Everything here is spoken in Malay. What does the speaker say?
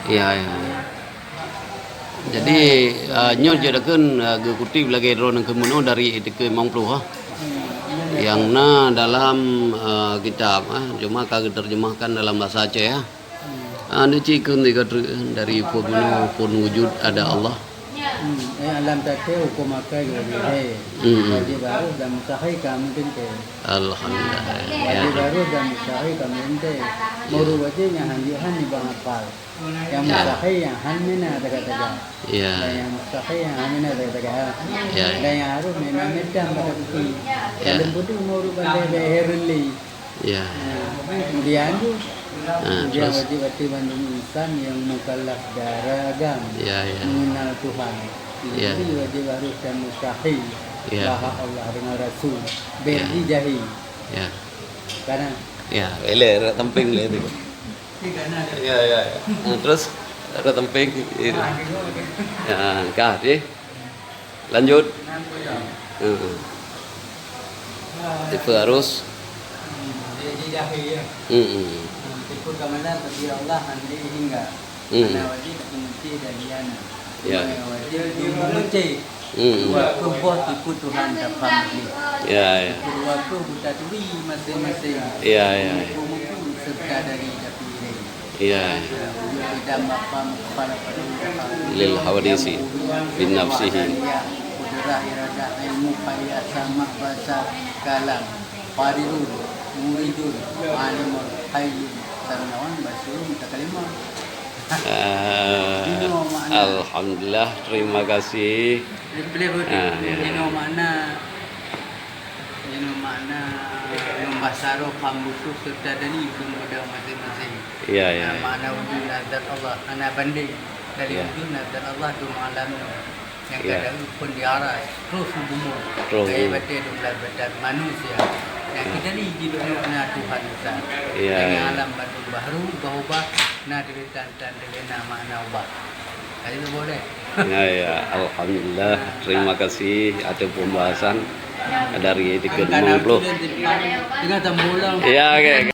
Iya, iya. Jadi nyo jadakeun ge kutip lagi ron kemuno dari ke Mangpluh yang dalam kitab cuma kagak terjemahkan dalam bahasa Aceh ya. Anu cikeun dari pun wujud ada Allah. Alam tadi hukum maka wajib baru dan mustahil kami ente. Alhamdulillah. Wajib baru dan mustahil kami ente. Muru wajibnya handihan di bang apal. Yang mustahil yang hanmina tegak-tegak. Yang mustahil yang hanmina tegak-tegak. Dan yang harus memang medam pada putih. Dalam putih muru bandai beherli. Kemudian dia wajib-wajib insan yang mukallaf daragam mengenal Tuhan. Jadi wajib harus dan mustahil bahwa Allah dengan Rasul berdijahi. Karena ele temping le itu. Terus ada temping itu. Kah sih. Lanjut. Itu harus dijahi ya. Ikut kemana bagi Allah nanti hingga karena wajib mengerti dan diana wajib dimengerti waktu buat ikut Tuhan dapat waktu buta tuli masing-masing mumpung serta dari dapire tidak mapam kepala lil hawadisi bin nafsihi kudrah iradah ilmu kaya sama bahasa kalam faridun muridun alimul hayyun Tarnawan Basyur minta kalimah. Alhamdulillah, terima kasih. Dino mana membasaro pambusu serta dari pemuda masing-masing. Mana wujud nazar Allah, ana banding dari wujud nazar Allah tu malam yang kadang pun diarah terus bumbu. Kayak batin belas manusia. Yang kita ni hidup na Tuhan kita. Yang alam baru bahwa na diritan dengan makna ubah. Itu boleh. Alhamdulillah. Terima kasih atas pembahasan dari Dikun Mangpluh. Dengan tembulang. Iya,